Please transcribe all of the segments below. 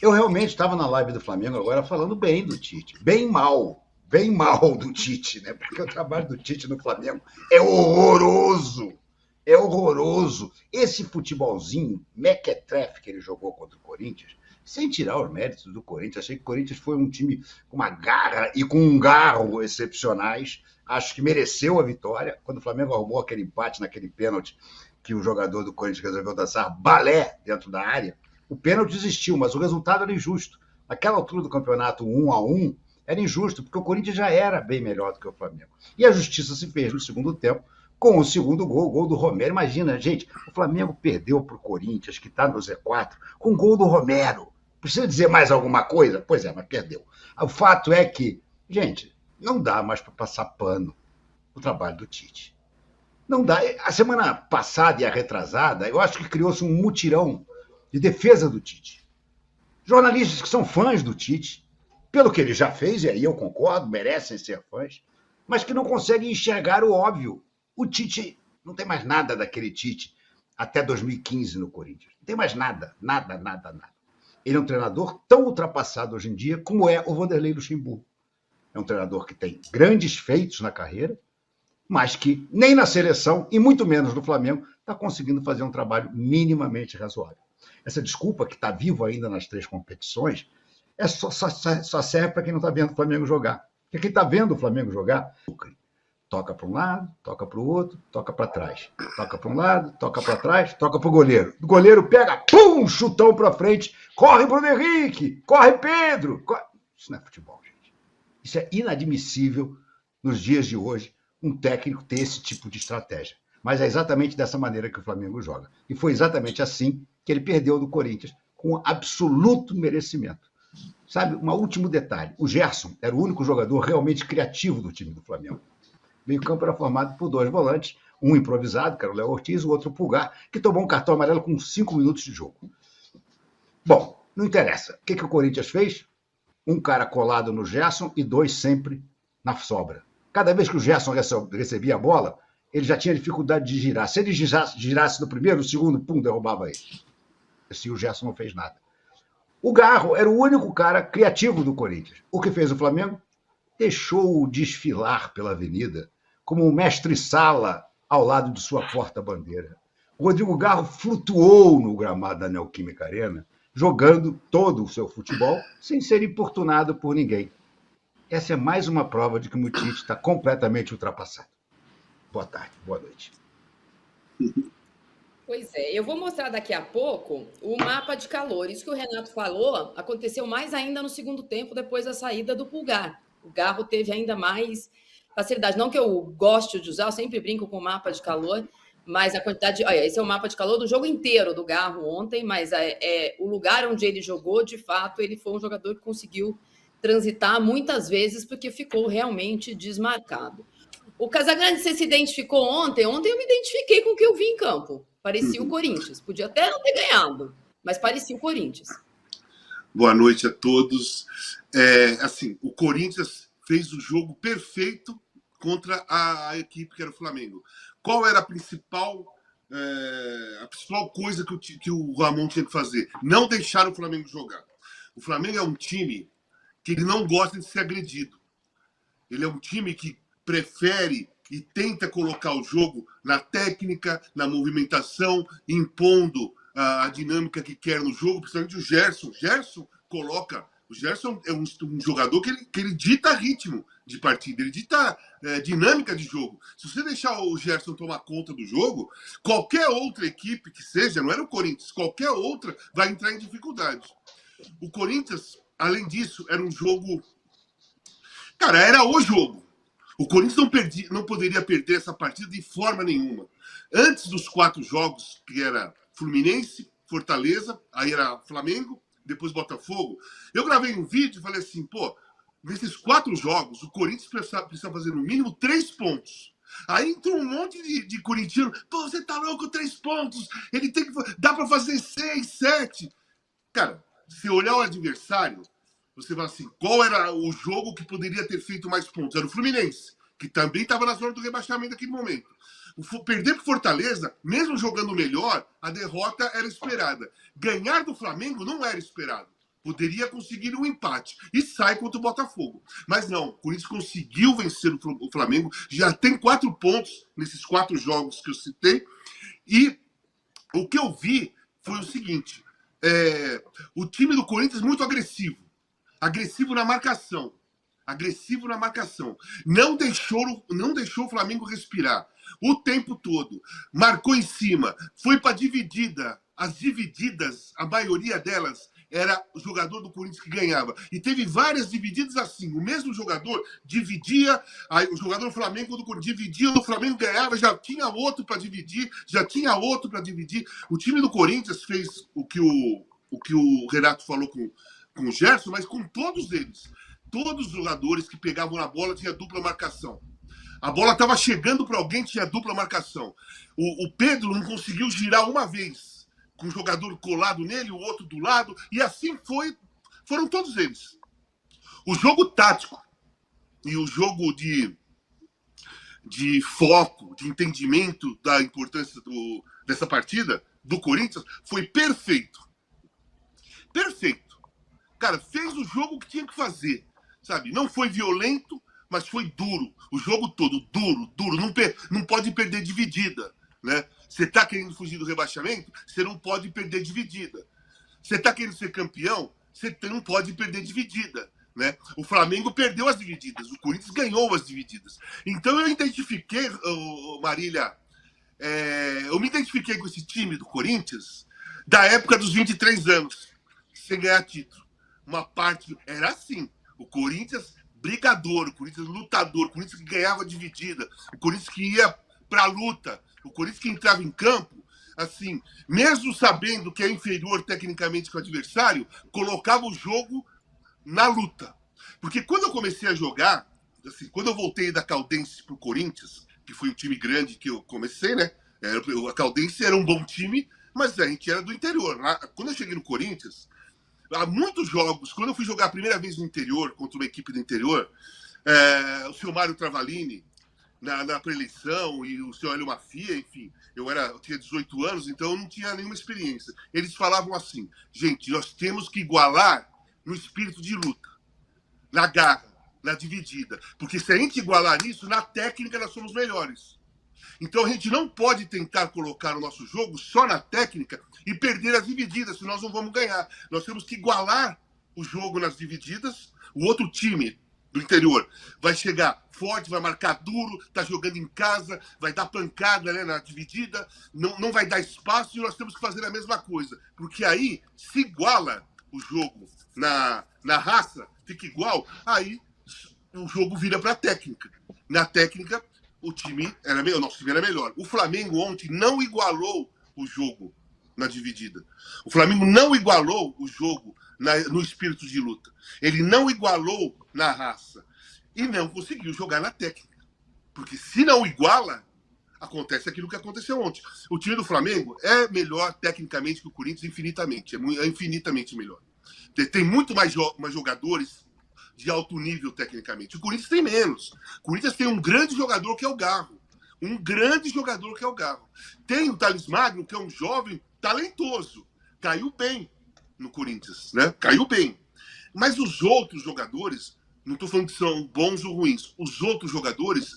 Eu realmente estava na live do Flamengo agora falando bem do Tite. Bem mal do Tite, né? Porque o trabalho do Tite no Flamengo é horroroso. É horroroso. Esse futebolzinho mequetrefe que ele jogou contra o Corinthians, sem tirar os méritos do Corinthians, achei que o Corinthians foi um time com uma garra e com um garro excepcionais. Acho que mereceu a vitória. Quando o Flamengo arrumou aquele empate naquele pênalti que o jogador do Corinthians resolveu dançar balé dentro da área, o pênalti existiu, mas o resultado era injusto. Naquela altura do campeonato 1-1, era injusto, porque o Corinthians já era bem melhor do que o Flamengo. E a justiça se fez no segundo tempo, com o segundo gol, o gol do Romero. Imagina, gente, o Flamengo perdeu para o Corinthians, que está no Z4, com o gol do Romero. Precisa dizer mais alguma coisa? Pois é, mas perdeu. O fato é que, gente, não dá mais para passar pano o trabalho do Tite. Não dá. A semana passada e a retrasada, eu acho que criou-se um mutirão de defesa do Tite. Jornalistas que são fãs do Tite, pelo que ele já fez, e aí eu concordo, merecem ser fãs, mas que não conseguem enxergar o óbvio. O Tite não tem mais nada daquele Tite até 2015 no Corinthians. Não tem mais nada, nada, nada, nada. Ele é um treinador tão ultrapassado hoje em dia como é o Vanderlei Luxemburgo. É um treinador que tem grandes feitos na carreira, mas que nem na seleção, e muito menos no Flamengo, está conseguindo fazer um trabalho minimamente razoável. Essa desculpa que está vivo ainda nas três competições só serve para quem não está vendo o Flamengo jogar. Porque quem está vendo o Flamengo jogar, toca para um lado, toca para o outro, toca para trás. Toca para um lado, toca para trás, toca para o goleiro. O goleiro pega, pum, chutão para frente, corre Bruno Henrique, corre Pedro. Corre... Isso não é futebol, gente. Isso é inadmissível nos dias de hoje, um técnico ter esse tipo de estratégia. Mas é exatamente dessa maneira que o Flamengo joga. E foi exatamente assim que ele perdeu do Corinthians, com absoluto merecimento. Sabe, um último detalhe. O Gerson era o único jogador realmente criativo do time do Flamengo. O meio-campo era formado por dois volantes, um improvisado, que era o Léo Ortiz, o outro o Pulgar, que tomou um cartão amarelo com 5 minutos de jogo. Bom, não interessa. O que o Corinthians fez? Um cara colado no Gerson e dois sempre na sobra. Cada vez que o Gerson recebia a bola, ele já tinha dificuldade de girar. Se ele girasse no primeiro, no segundo, pum, derrubava ele. Assim, o Gerson não fez nada. O Garro era o único cara criativo do Corinthians. O que fez o Flamengo? Deixou-o desfilar pela avenida como um mestre-sala ao lado de sua porta-bandeira. O Rodrigo Garro flutuou no gramado da Neoquímica Arena, jogando todo o seu futebol sem ser importunado por ninguém. Essa é mais uma prova de que o Tite está completamente ultrapassado. Boa tarde, boa noite. Pois é, eu vou mostrar daqui a pouco o mapa de calor. Isso que o Renato falou aconteceu mais ainda no segundo tempo, depois da saída do Pulgar. O Garro teve ainda mais facilidade. Não que eu goste de usar, eu sempre brinco com o mapa de calor, mas a quantidade. Olha, esse é o mapa de calor do jogo inteiro do Garro ontem, mas o lugar onde ele jogou, de fato, ele foi um jogador que conseguiu transitar muitas vezes porque ficou realmente desmarcado. O Casagrande, você se identificou ontem? Ontem eu me identifiquei com o que eu vi em campo. Parecia o Corinthians. Podia até não ter ganhado, mas parecia o Corinthians. Boa noite a todos. Assim, o Corinthians fez o jogo perfeito contra a equipe que era o Flamengo. Qual era a principal coisa que o Ramon tinha que fazer? Não deixar o Flamengo jogar. O Flamengo é um time que ele não gosta de ser agredido. Ele é um time que prefere e tenta colocar o jogo na técnica, na movimentação, impondo a dinâmica que quer no jogo, principalmente o Gerson. O Gerson é um jogador que ele dita ritmo de partida, ele dita dinâmica de jogo. Se você deixar o Gerson tomar conta do jogo, qualquer outra equipe que seja, não era o Corinthians, qualquer outra vai entrar em dificuldade. O Corinthians, além disso, era um jogo... Cara, era o jogo. O Corinthians não poderia perder essa partida de forma nenhuma. Antes dos 4 jogos, que era Fluminense, Fortaleza, aí era Flamengo, depois Botafogo, eu gravei um vídeo e falei assim, pô, nesses 4 jogos, o Corinthians precisa fazer no mínimo 3 pontos. Aí entrou um monte de corintiano, pô, você tá louco, 3 pontos, ele tem que... dá pra fazer 6, 7. Cara, se olhar o adversário, você fala assim, qual era o jogo que poderia ter feito mais pontos? Era o Fluminense, que também estava na zona do rebaixamento naquele momento. Perder para o Fortaleza, mesmo jogando melhor, a derrota era esperada. Ganhar do Flamengo não era esperado, Poderia conseguir um empate e sai contra o Botafogo. Mas não, o Corinthians conseguiu vencer o Flamengo, já tem 4 pontos nesses 4 jogos que eu citei. E o que eu vi foi o seguinte: o time do Corinthians muito agressivo. Agressivo na marcação. Agressivo na marcação. Não deixou o Flamengo respirar o tempo todo. Marcou em cima. Foi para dividida. As divididas, a maioria delas, era o jogador do Corinthians que ganhava. E teve várias divididas assim. O mesmo jogador dividia, aí o jogador do Flamengo do Corinthians dividia, o Flamengo ganhava, já tinha outro para dividir, já tinha outro para dividir. O time do Corinthians fez o que o Renato falou com o Gerson, mas com todos eles. Todos os jogadores que pegavam na bola tinha dupla marcação. A bola estava chegando para alguém, tinha dupla marcação. O Pedro não conseguiu girar uma vez, com o jogador colado nele, o outro do lado, e assim foram todos eles. O jogo tático e o jogo de foco, de entendimento da importância dessa partida do Corinthians foi perfeito. Perfeito. Cara, fez o jogo que tinha que fazer, sabe? Não foi violento, mas foi duro. O jogo todo, duro. Não pode perder dividida, né? Você está querendo fugir do rebaixamento, você não pode perder dividida. Você está querendo ser campeão, você não pode perder dividida, né? O Flamengo perdeu as divididas, o Corinthians ganhou as divididas. Então eu identifiquei, Marília, eu me identifiquei com esse time do Corinthians da época dos 23 anos, sem ganhar título. Uma parte era assim, o Corinthians brigador, o Corinthians lutador, o Corinthians que ganhava dividida, o Corinthians que ia para a luta, o Corinthians que entrava em campo, assim, mesmo sabendo que é inferior tecnicamente que o adversário, colocava o jogo na luta. Porque quando eu comecei a jogar, assim, quando eu voltei da Caldense para o Corinthians, que foi o time grande que eu comecei, né? A Caldense era um bom time, mas a gente era do interior. Quando eu cheguei no Corinthians, há muitos jogos, quando eu fui jogar a primeira vez no interior, contra uma equipe do interior, o seu Mário Travalini, na preeleição, e o seu Hélio Mafia, enfim, eu tinha 18 anos, então eu não tinha nenhuma experiência. Eles falavam assim: gente, nós temos que igualar no espírito de luta, na garra, na dividida, porque se a gente igualar isso, na técnica nós somos melhores. Então a gente não pode tentar colocar o nosso jogo só na técnica e perder as divididas, senão nós não vamos ganhar. Nós temos que igualar o jogo nas divididas. O outro time do interior vai chegar forte, vai marcar duro, tá jogando em casa, vai dar pancada, né, na dividida, não vai dar espaço, e nós temos que fazer a mesma coisa. Porque aí se iguala o jogo na raça, fica igual, aí o jogo vira para a técnica. Na técnica, o time era melhor, nosso time era melhor. O Flamengo ontem não igualou o jogo na dividida. O Flamengo não igualou o jogo no espírito de luta. Ele não igualou na raça. E não conseguiu jogar na técnica. Porque se não iguala, acontece aquilo que aconteceu ontem. O time do Flamengo é melhor tecnicamente que o Corinthians, infinitamente. É infinitamente melhor. Tem muito mais jogadores de alto nível tecnicamente. O Corinthians tem menos. O Corinthians tem um grande jogador que é o Garro. Tem o Thales Magno, que é um jovem talentoso. Caiu bem no Corinthians, né? Caiu bem. Mas os outros jogadores, não estou falando que são bons ou ruins, os outros jogadores,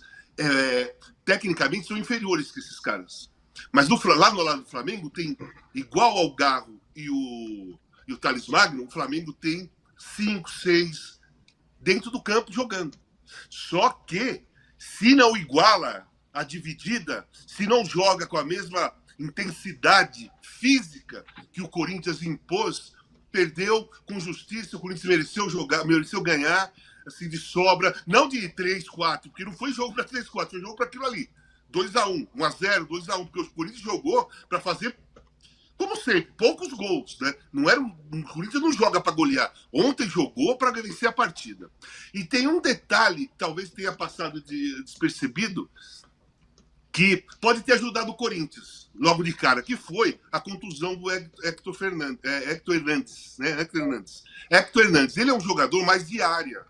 tecnicamente, são inferiores que esses caras. Mas lá no lado do Flamengo, tem, igual ao Garro e o Thales Magno, o Flamengo tem 5, 6 dentro do campo jogando. Só que, se não iguala a dividida, se não joga com a mesma intensidade física que o Corinthians impôs, perdeu com justiça. O Corinthians mereceu ganhar, assim, de sobra, não de 3-4, porque não foi jogo para 3-4, foi jogo para aquilo ali. 2-1, 1-0, 2-1, porque o Corinthians jogou para fazer, como sempre, poucos gols, né? O Corinthians não joga para golear. Ontem jogou para vencer a partida. E tem um detalhe que talvez tenha passado despercebido, que pode ter ajudado o Corinthians logo de cara, que foi a contusão do Héctor Hernandes. Héctor Hernandes, ele é um jogador mais de área.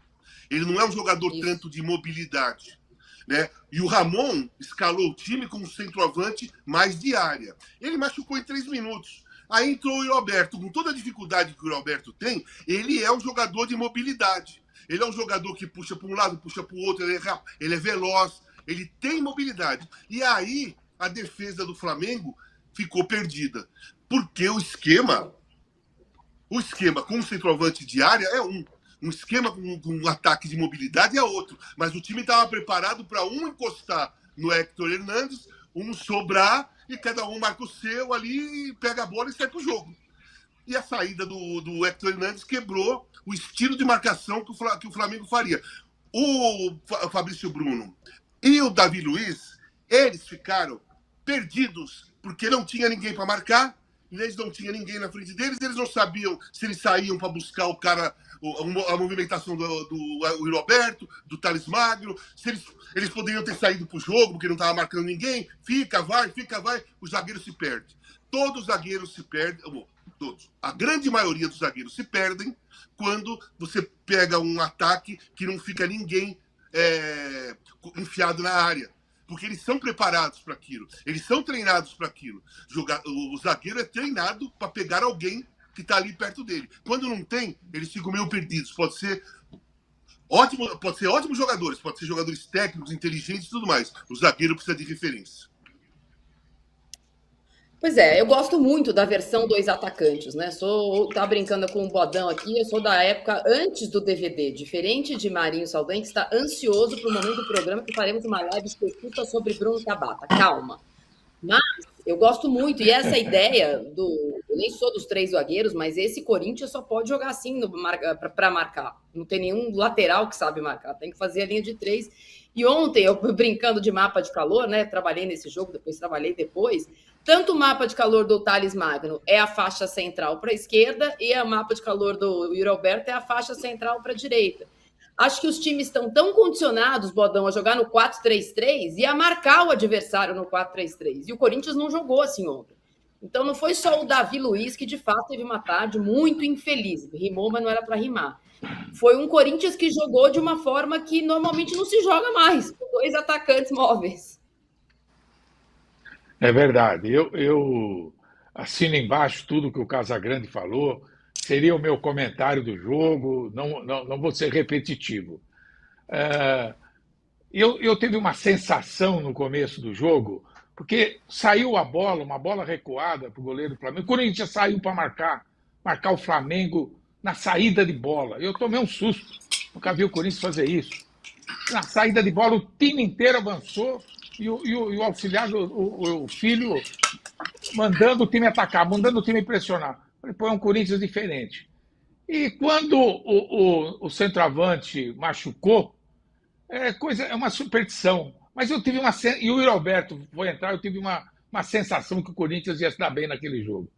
Ele não é um jogador tanto de mobilidade, né? E o Ramon escalou o time com um centroavante mais de área. Ele machucou em 3 minutos. Aí entrou o Roberto, com toda a dificuldade que o Roberto tem, ele é um jogador de mobilidade. Ele é um jogador que puxa para um lado, puxa para o outro, ele é veloz, ele tem mobilidade. E aí a defesa do Flamengo ficou perdida. Porque o esquema com o centroavante de área é um esquema com um ataque de mobilidade é outro. Mas o time estava preparado para um encostar no Héctor Hernandes, um sobrar e cada um marca o seu ali, pega a bola e sai pro jogo. E a saída do Héctor Hernandes quebrou o estilo de marcação que o Flamengo faria. O Fabrício Bruno e o Davi Luiz, eles ficaram perdidos porque não tinha ninguém para marcar, eles não tinham ninguém na frente deles, eles não sabiam se eles saíam para buscar o cara, a movimentação do Roberto, do Thales Magno, se eles poderiam ter saído para o jogo porque não estava marcando ninguém, fica, vai, o zagueiro se perde. Todos os zagueiros se perdem, todos. A grande maioria dos zagueiros se perdem quando você pega um ataque que não fica ninguém enfiado na área. Porque eles são preparados para aquilo. Eles são treinados para aquilo. O zagueiro é treinado para pegar alguém que está ali perto dele. Quando não tem, eles ficam meio perdidos. Pode ser ótimos jogadores, pode ser jogadores técnicos, inteligentes e tudo mais. O zagueiro precisa de referência. Pois é, eu gosto muito da versão dois atacantes, né? Tá brincando com o Bodão aqui, eu sou da época antes do DVD, diferente de Marinho Saldanha, que está ansioso para o momento do programa que faremos uma live específica sobre Bruno Tabata. Calma. Mas eu gosto muito, e essa ideia eu nem sou dos três zagueiros, mas esse Corinthians só pode jogar assim para marcar. Não tem nenhum lateral que sabe marcar, tem que fazer a linha de três. E ontem, eu brincando de mapa de calor, né? Trabalhei nesse jogo, depois. Tanto o mapa de calor do Thales Magno é a faixa central para a esquerda e o mapa de calor do Yuri Alberto é a faixa central para a direita. Acho que os times estão tão condicionados, Bodão, a jogar no 4-3-3 e a marcar o adversário no 4-3-3. E o Corinthians não jogou assim ontem. Então não foi só o Davi Luiz que, de fato, teve uma tarde muito infeliz. Rimou, mas não era para rimar. Foi um Corinthians que jogou de uma forma que normalmente não se joga mais, com dois atacantes móveis. É verdade. Eu assino embaixo tudo que o Casagrande falou. Seria o meu comentário do jogo. Não vou ser repetitivo. Eu tive uma sensação no começo do jogo, porque saiu a bola, uma bola recuada para o goleiro do Flamengo. O Corinthians saiu para marcar o Flamengo na saída de bola. Eu tomei um susto. Nunca vi o Corinthians fazer isso. Na saída de bola, o time inteiro avançou. E o auxiliar, o filho, mandando o time atacar, mandando o time pressionar. Falei, pô, é um Corinthians diferente. E quando o centroavante machucou, é uma superstição. Mas eu tive e o Yuri Alberto foi entrar, eu tive uma sensação que o Corinthians ia se dar bem naquele jogo.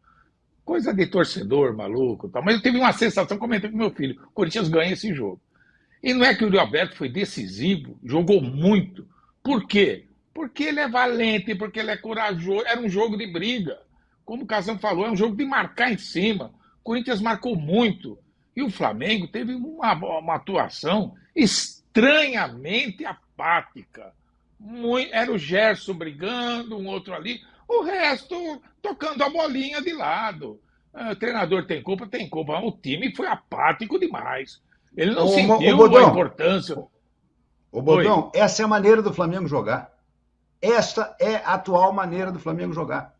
Coisa de torcedor maluco, tal. Mas eu tive uma sensação, comentei com meu filho, o Corinthians ganha esse jogo. E não é que o Yuri Alberto foi decisivo, jogou muito. Por quê? Porque ele é valente, porque ele é corajoso. Era um jogo de briga. Como o Casão falou, é um jogo de marcar em cima. O Corinthians marcou muito. E o Flamengo teve uma atuação estranhamente apática. Era o Gerson brigando, um outro ali. O resto tocando a bolinha de lado. O treinador tem culpa? Tem culpa. O time foi apático demais. Ele não sentiu a importância. Ô, Bodão, essa é a maneira do Flamengo jogar. Esta é a atual maneira do Flamengo jogar.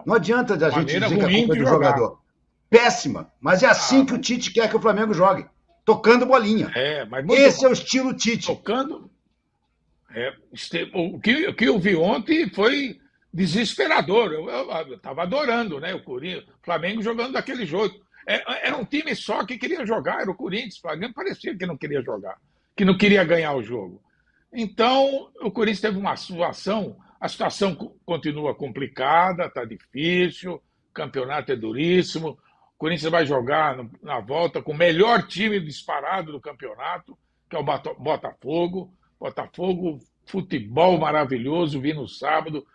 Não adianta a gente dizer que a culpa é do jogador. Péssima, mas é assim que o Tite quer que o Flamengo jogue. Tocando bolinha. Esse é o estilo Tite. Tocando. O que eu vi ontem foi desesperador. Eu estava adorando, né? O Flamengo jogando daquele jogo. Era um time só que queria jogar, era o Corinthians. O Flamengo parecia que não queria jogar, que não queria ganhar o jogo. Então, o Corinthians teve uma situação, a situação continua complicada, está difícil, o campeonato é duríssimo. O Corinthians vai jogar na volta com o melhor time disparado do campeonato, que é o Botafogo. Botafogo, futebol maravilhoso, vi no sábado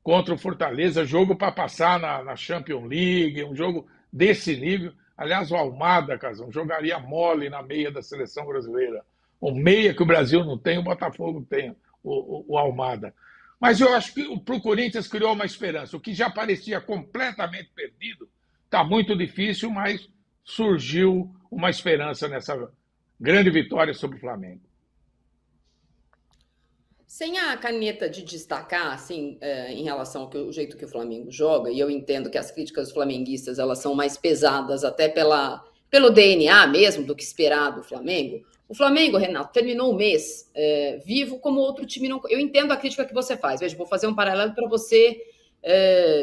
contra o Fortaleza, jogo para passar na Champions League, um jogo desse nível. Aliás, o Almada, Casão, jogaria mole na meia da seleção brasileira. O meia que o Brasil não tem, o Botafogo tem, o Almada. Mas eu acho que para o Corinthians criou uma esperança. O que já parecia completamente perdido, Está muito difícil, mas surgiu uma esperança nessa grande vitória sobre o Flamengo. Sem a caneta de destacar, assim, em relação ao jeito que o Flamengo joga, e eu entendo que as críticas flamenguistas elas são mais pesadas até pelo DNA mesmo do que esperar do Flamengo. O Flamengo, Renato, terminou o mês vivo como outro time não... Eu entendo a crítica que você faz. Veja, vou fazer um paralelo para você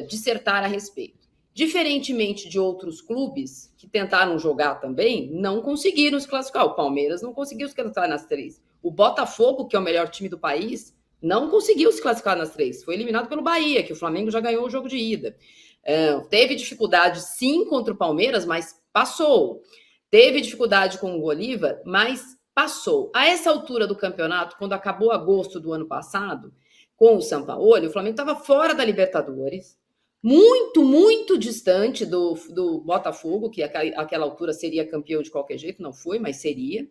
dissertar a respeito. Diferentemente de outros clubes que tentaram jogar também, não conseguiram se classificar. O Palmeiras não conseguiu se classificar nas 3. O Botafogo, que é o melhor time do país, não conseguiu se classificar nas 3. Foi eliminado pelo Bahia, que o Flamengo já ganhou o jogo de ida. Teve dificuldade, sim, contra o Palmeiras, mas passou. Teve dificuldade com o Bolívar, mas passou. A essa altura do campeonato, quando acabou agosto do ano passado, com o Sampaoli, o Flamengo estava fora da Libertadores, muito, muito distante do Botafogo, que àquela altura seria campeão de qualquer jeito, não foi, mas seria,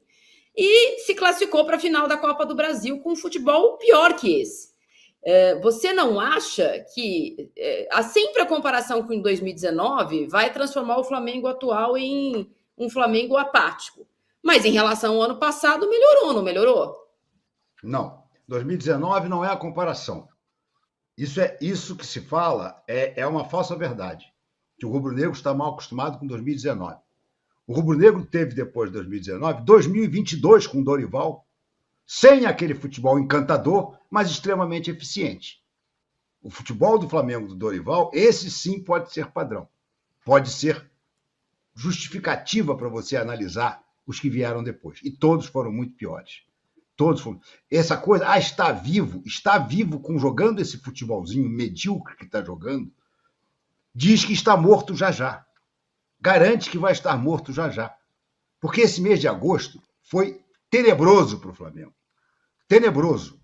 e se classificou para a final da Copa do Brasil com um futebol pior que esse. Você não acha que sempre a comparação com 2019 vai transformar o Flamengo atual em um Flamengo apático? Mas em relação ao ano passado, melhorou, não melhorou? Não. 2019 não é a comparação. Isso que se fala é uma falsa verdade, que o rubro-negro está mal acostumado com 2019. O rubro-negro teve, depois de 2019, 2022 com o Dorival, sem aquele futebol encantador, mas extremamente eficiente. O futebol do Flamengo do Dorival, esse sim pode ser padrão. Pode ser justificativa para você analisar os que vieram depois. E todos foram muito piores. Todos foram. Essa coisa, está vivo jogando esse futebolzinho medíocre que está jogando, diz que está morto já já. Garante que vai estar morto já já. Porque esse mês de agosto foi tenebroso para o Flamengo. Tenebroso.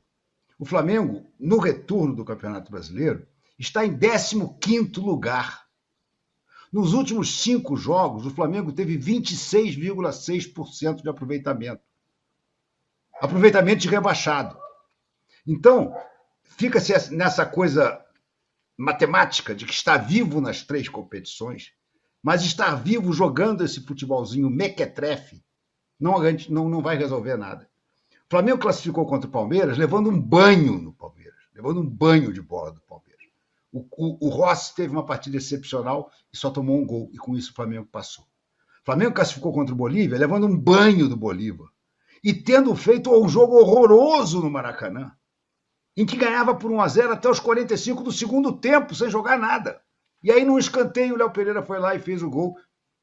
O Flamengo, no retorno do Campeonato Brasileiro, está em 15º lugar. Nos últimos 5 jogos, o Flamengo teve 26,6% de aproveitamento. Aproveitamento de rebaixado. Então, fica-se nessa coisa matemática de que está vivo nas 3 competições, mas estar vivo jogando esse futebolzinho mequetrefe não vai resolver nada. O Flamengo classificou contra o Palmeiras levando um banho no Palmeiras, levando um banho de bola do Palmeiras. O Rossi teve uma partida excepcional e só tomou um gol, e com isso o Flamengo passou. O Flamengo classificou contra o Bolívia levando um banho do Bolívar e tendo feito um jogo horroroso no Maracanã, em que ganhava por 1-0 até os 45 do segundo tempo, sem jogar nada. E aí, num escanteio, o Léo Pereira foi lá e fez o gol,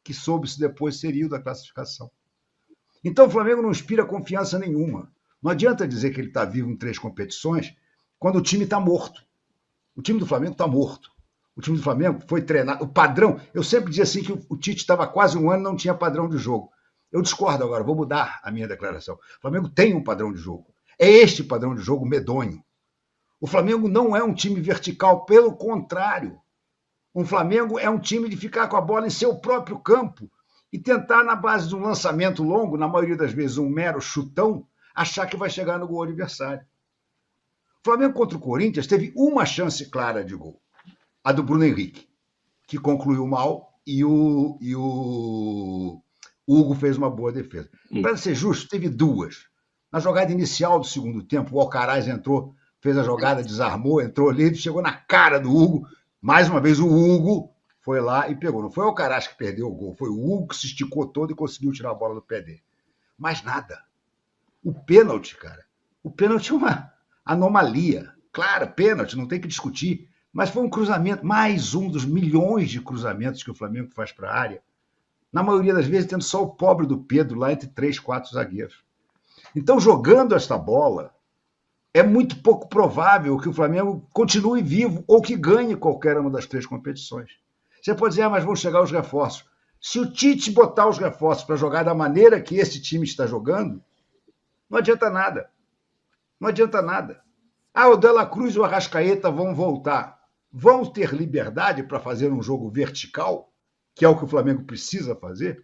que soube-se depois seria o da classificação. Então, o Flamengo não inspira confiança nenhuma. Não adianta dizer que ele está vivo em 3 competições quando o time está morto. O time do Flamengo está morto. O time do Flamengo foi treinado. O padrão, eu sempre dizia assim que o Tite estava quase um ano e não tinha padrão de jogo. Eu discordo agora, vou mudar a minha declaração. O Flamengo tem um padrão de jogo. É este padrão de jogo medonho. O Flamengo não é um time vertical, pelo contrário. O Flamengo é um time de ficar com a bola em seu próprio campo e tentar, na base de um lançamento longo, na maioria das vezes um mero chutão, achar que vai chegar no gol adversário. O Flamengo contra o Corinthians teve uma chance clara de gol, a do Bruno Henrique, que concluiu mal e o Hugo fez uma boa defesa. Para ser justo, teve 2. Na jogada inicial do segundo tempo, o Alcaraz entrou, fez a jogada, desarmou, entrou livre, chegou na cara do Hugo. Mais uma vez, o Hugo foi lá e pegou. Não foi o Alcaraz que perdeu o gol, foi o Hugo que se esticou todo e conseguiu tirar a bola do pé dele. Mas nada. O pênalti, cara. O pênalti é uma anomalia. Claro, pênalti, não tem que discutir. Mas foi um cruzamento, mais um dos milhões de cruzamentos que o Flamengo faz para a área. Na maioria das vezes, tendo só o pobre do Pedro lá entre 3, 4 zagueiros. Então, jogando esta bola, é muito pouco provável que o Flamengo continue vivo ou que ganhe qualquer uma das 3 competições. Você pode dizer, mas vão chegar os reforços. Se o Tite botar os reforços para jogar da maneira que esse time está jogando, não adianta nada. Não adianta nada. O De La Cruz e o Arrascaeta vão voltar. Vão ter liberdade para fazer um jogo vertical, que é o que o Flamengo precisa fazer?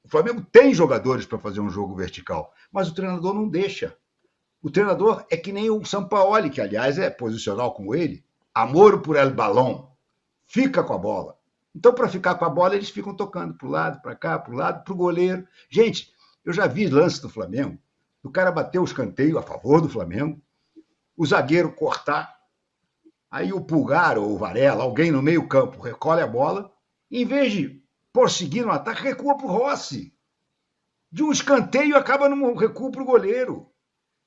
O Flamengo tem jogadores para fazer um jogo vertical, mas o treinador não deixa. O treinador é que nem o Sampaoli, que, aliás, é posicional como ele. Amor por el balão. Fica com a bola. Então, para ficar com a bola, eles ficam tocando para o lado, para cá, para o lado, para o goleiro. Gente, eu já vi lance do Flamengo, o cara bateu o escanteio a favor do Flamengo, o zagueiro cortar, aí o Pulgar ou o Varela, alguém no meio campo, recolhe a bola, e em vez de prosseguir no ataque, recua para o Rossi. De um escanteio acaba num recuo para o goleiro.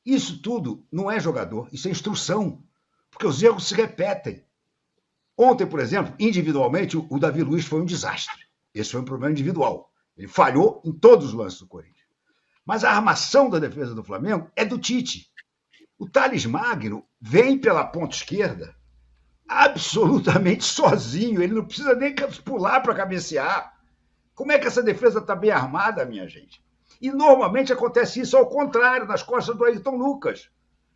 Isso tudo não é jogador, isso é instrução, porque os erros se repetem. Ontem, por exemplo, individualmente, o Davi Luiz foi um desastre. Esse foi um problema individual. Ele falhou em todos os lances do Corinthians. Mas a armação da defesa do Flamengo é do Tite. O Thales Magno vem pela ponta esquerda absolutamente sozinho. Ele não precisa nem pular para cabecear. Como é que essa defesa está bem armada, minha gente? E normalmente acontece isso ao contrário, nas costas do Ayrton Lucas.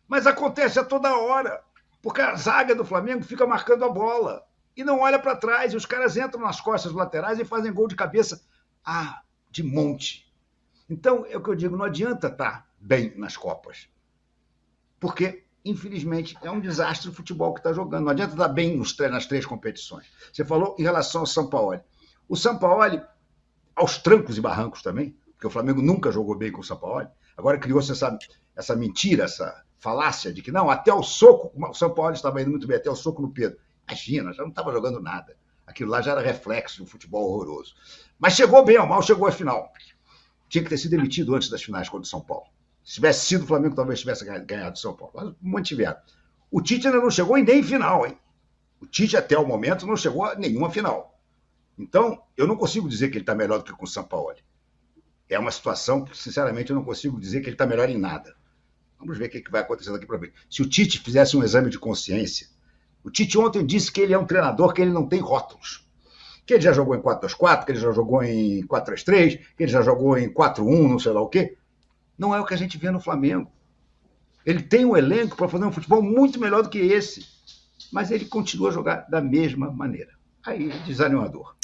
Mas acontece a toda hora, porque a zaga do Flamengo fica marcando a bola e não olha para trás. E os caras entram nas costas laterais e fazem gol de cabeça. De monte. Então, é o que eu digo, não adianta estar bem nas Copas. Porque, infelizmente, é um desastre o futebol que está jogando. Não adianta estar bem nas 3 competições. Você falou em relação ao Sampaoli. O Sampaoli, aos trancos e barrancos também, porque o Flamengo nunca jogou bem com o Sampaoli, agora criou-se essa mentira, essa falácia de que não, até o soco, o Sampaoli estava indo muito bem, até o soco no Pedro. Imagina, já não estava jogando nada. Aquilo lá já era reflexo de um futebol horroroso. Mas chegou bem ou mal, chegou à final. Tinha que ter sido demitido antes das finais contra o São Paulo. Se tivesse sido o Flamengo, talvez tivesse ganhado o São Paulo. Mas mantiveram. O Tite ainda não chegou nem em final, hein? O Tite, até o momento, não chegou a nenhuma final. Então, eu não consigo dizer que ele está melhor do que com o Sampaoli. É uma situação que, sinceramente, eu não consigo dizer que ele está melhor em nada. Vamos ver o que vai acontecer daqui para frente. Se o Tite fizesse um exame de consciência, o Tite ontem disse que ele é um treinador que ele não tem rótulos. Que ele já jogou em 4-2-4, que ele já jogou em 4-3-3, que ele já jogou em 4-1, não sei lá o quê. Não é o que a gente vê no Flamengo. Ele tem um elenco para fazer um futebol muito melhor do que esse, mas ele continua a jogar da mesma maneira. Aí é desanimador.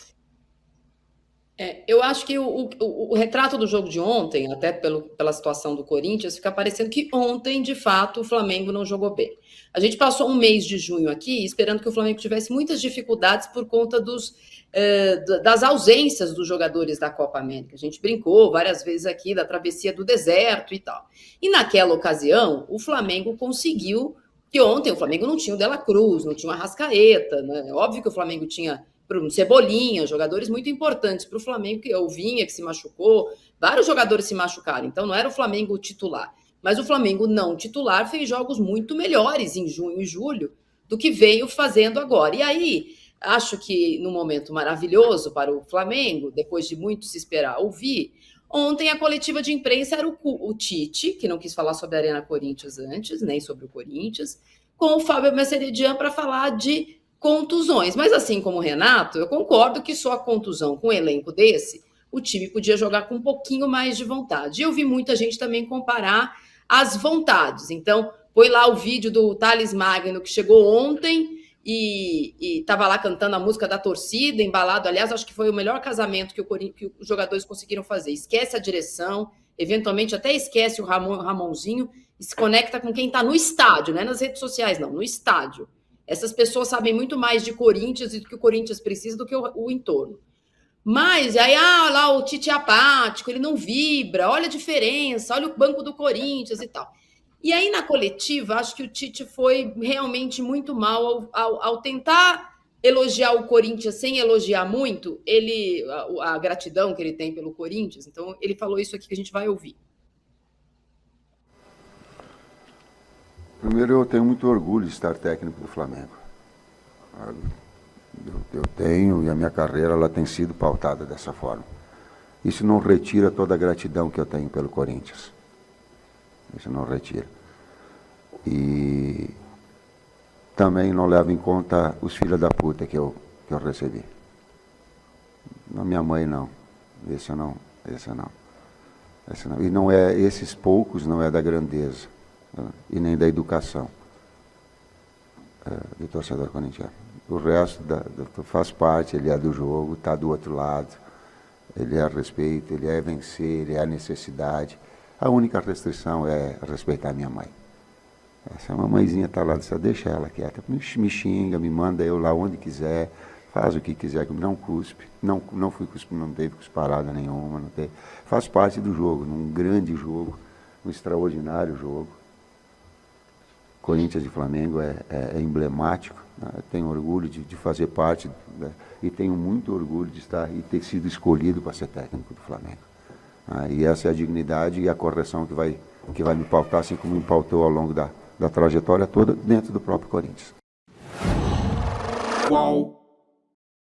Eu acho que o retrato do jogo de ontem, até pela situação do Corinthians, fica parecendo que ontem, de fato, o Flamengo não jogou bem. A gente passou um mês de junho aqui esperando que o Flamengo tivesse muitas dificuldades por conta das ausências dos jogadores da Copa América. A gente brincou várias vezes aqui da travessia do deserto e tal. E naquela ocasião, o Flamengo conseguiu, que ontem o Flamengo não tinha o De La Cruz, não tinha o Arrascaeta, né? Óbvio que o Flamengo tinha Bruno Cebolinha, jogadores muito importantes para o Flamengo, que o Vinha, que se machucou, vários jogadores se machucaram, então não era o Flamengo titular. Mas o Flamengo não titular fez jogos muito melhores em junho e julho do que veio fazendo agora. E aí, acho que num momento maravilhoso para o Flamengo, depois de muito se esperar ouvir, ontem a coletiva de imprensa era o Tite, que não quis falar sobre a Arena Corinthians antes, nem sobre o Corinthians, com o Fábio Mercedian para falar de contusões. Mas assim como o Renato, eu concordo que só a contusão com um elenco desse, o time podia jogar com um pouquinho mais de vontade. E eu vi muita gente também comparar as vontades. Então, foi lá o vídeo do Thales Magno, que chegou ontem e estava lá cantando a música da torcida, embalado. Aliás, acho que foi o melhor casamento que os jogadores conseguiram fazer. Esquece a direção, eventualmente até esquece o Ramonzinho e se conecta com quem está no estádio, não é nas redes sociais, não, no estádio. Essas pessoas sabem muito mais de Corinthians e do que o Corinthians precisa do que o entorno. Mas aí, lá o Tite é apático, ele não vibra, olha a diferença, olha o banco do Corinthians e tal. E aí, na coletiva, acho que o Tite foi realmente muito mal ao tentar elogiar o Corinthians sem elogiar muito, a gratidão que ele tem pelo Corinthians. Então, ele falou isso aqui que a gente vai ouvir. Primeiro, eu tenho muito orgulho de estar técnico do Flamengo. Eu tenho, e a minha carreira ela tem sido pautada dessa forma. Isso não retira toda a gratidão que eu tenho pelo Corinthians. Isso não retira. E também não leva em conta os filhos da puta que eu recebi. Na minha mãe, não. Esse não. E não é, esses poucos não é da grandeza e nem da educação do torcedor corintiano. O resto faz parte, ele é do jogo, está do outro lado, ele é a respeito, ele é vencer, ele é a necessidade. A única restrição é respeitar a minha mãe. Essa mamãezinha está lá, deixa ela quieta, me xinga, me manda eu lá onde quiser, faz o que quiser, não cuspe, não fui cuspe, não teve cusparada nenhuma, não teve, faz parte do jogo, num grande jogo, um extraordinário jogo. Corinthians e Flamengo é emblemático, né? Tenho orgulho de fazer parte, né? E tenho muito orgulho de estar e ter sido escolhido para ser técnico do Flamengo. E essa é a dignidade e a correção que vai me pautar, assim como me pautou ao longo da trajetória toda dentro do próprio Corinthians. Qual